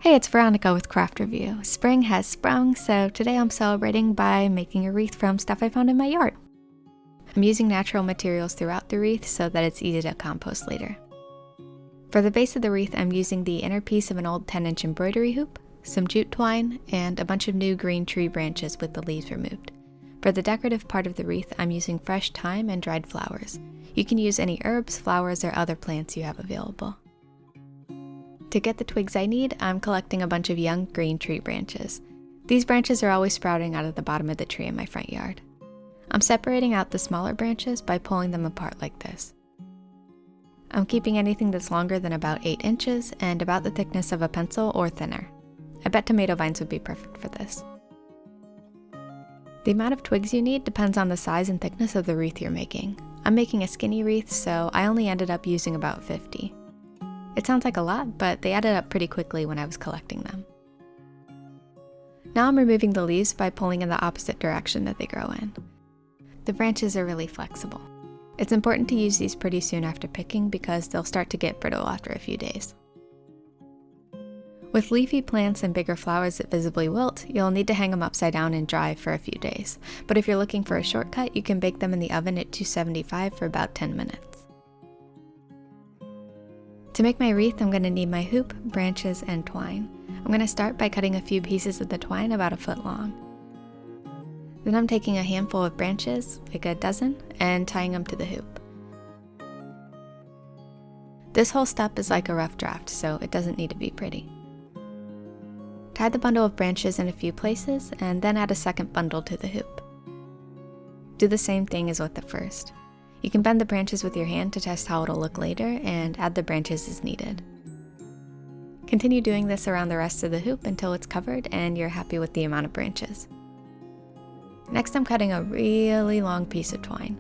Hey, it's Veronica with Craft Review. Spring has sprung, so today I'm celebrating by making a wreath from stuff I found in my yard. I'm using natural materials throughout the wreath so that it's easy to compost later. For the base of the wreath, I'm using the inner piece of an old 10-inch embroidery hoop, some jute twine, and a bunch of new green tree branches with the leaves removed. For the decorative part of the wreath, I'm using fresh thyme and dried flowers. You can use any herbs, flowers, or other plants you have available. To get the twigs I need, I'm collecting a bunch of young green tree branches. These branches are always sprouting out of the bottom of the tree in my front yard. I'm separating out the smaller branches by pulling them apart like this. I'm keeping anything that's longer than about 8 inches and about the thickness of a pencil or thinner. I bet tomato vines would be perfect for this. The amount of twigs you need depends on the size and thickness of the wreath you're making. I'm making a skinny wreath, so I only ended up using about 50. It sounds like a lot, but they added up pretty quickly when I was collecting them. Now I'm removing the leaves by pulling in the opposite direction that they grow in. The branches are really flexible. It's important to use these pretty soon after picking because they'll start to get brittle after a few days. With leafy plants and bigger flowers that visibly wilt, you'll need to hang them upside down and dry for a few days. But if you're looking for a shortcut, you can bake them in the oven at 275 for about 10 minutes. To make my wreath, I'm going to need my hoop, branches, and twine. I'm going to start by cutting a few pieces of the twine about 1 foot long. Then I'm taking a handful of branches, like a dozen, and tying them to the hoop. This whole step is like a rough draft, so it doesn't need to be pretty. Tie the bundle of branches in a few places, and then add a second bundle to the hoop. Do the same thing as with the first. You can bend the branches with your hand to test how it'll look later, and add the branches as needed. Continue doing this around the rest of the hoop until it's covered and you're happy with the amount of branches. Next, I'm cutting a really long piece of twine.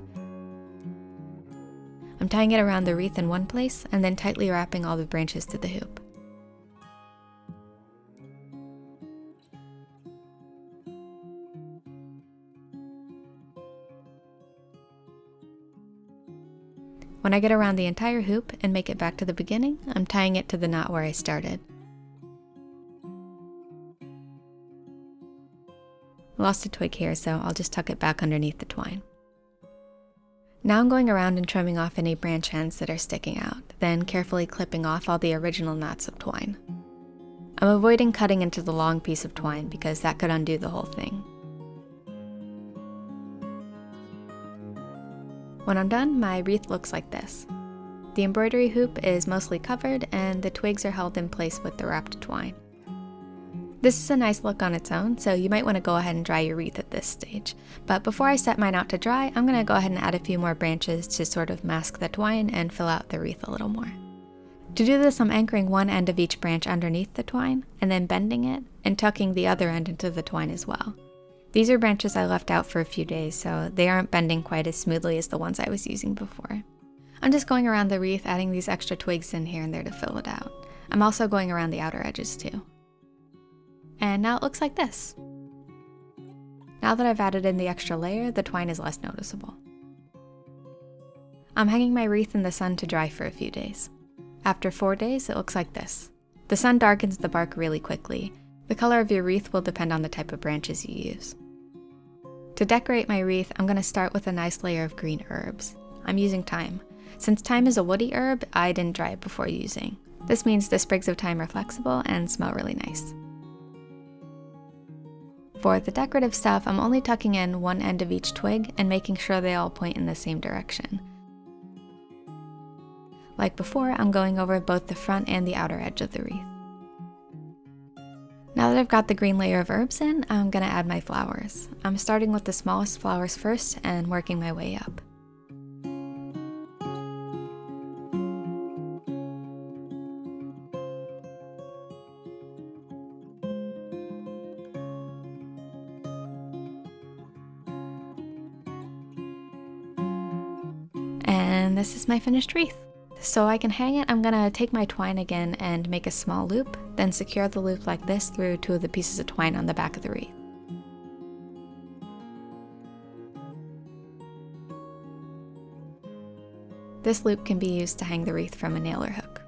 I'm tying it around the wreath in one place and then tightly wrapping all the branches to the hoop. When I get around the entire hoop and make it back to the beginning, I'm tying it to the knot where I started. I lost a twig here, so I'll just tuck it back underneath the twine. Now I'm going around and trimming off any branch ends that are sticking out, then carefully clipping off all the original knots of twine. I'm avoiding cutting into the long piece of twine because that could undo the whole thing. When I'm done, my wreath looks like this. The embroidery hoop is mostly covered and the twigs are held in place with the wrapped twine. This is a nice look on its own, so you might want to go ahead and dry your wreath at this stage. But before I set mine out to dry, I'm going to go ahead and add a few more branches to sort of mask the twine and fill out the wreath a little more. To do this, I'm anchoring one end of each branch underneath the twine and then bending it and tucking the other end into the twine as well. These are branches I left out for a few days, so they aren't bending quite as smoothly as the ones I was using before. I'm just going around the wreath, adding these extra twigs in here and there to fill it out. I'm also going around the outer edges too. And now it looks like this. Now that I've added in the extra layer, the twine is less noticeable. I'm hanging my wreath in the sun to dry for a few days. After 4 days, it looks like this. The sun darkens the bark really quickly. The color of your wreath will depend on the type of branches you use. To decorate my wreath, I'm going to start with a nice layer of green herbs. I'm using thyme. Since thyme is a woody herb, I didn't dry it before using. This means the sprigs of thyme are flexible and smell really nice. For the decorative stuff, I'm only tucking in one end of each twig and making sure they all point in the same direction. Like before, I'm going over both the front and the outer edge of the wreath. Now that I've got the green layer of herbs in, I'm going to add my flowers. I'm starting with the smallest flowers first and working my way up. And this is my finished wreath. So I can hang it, I'm going to take my twine again and make a small loop, then secure the loop like this through 2 of the pieces of twine on the back of the wreath. This loop can be used to hang the wreath from a nail or hook.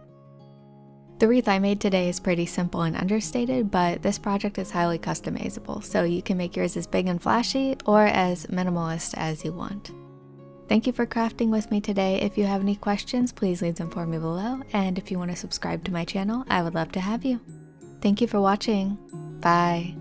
The wreath I made today is pretty simple and understated, but this project is highly customizable, so you can make yours as big and flashy or as minimalist as you want. Thank you for crafting with me today. If you have any questions, please leave them for me below, and if you want to subscribe to my channel, I would love to have you. Thank you for watching. Bye.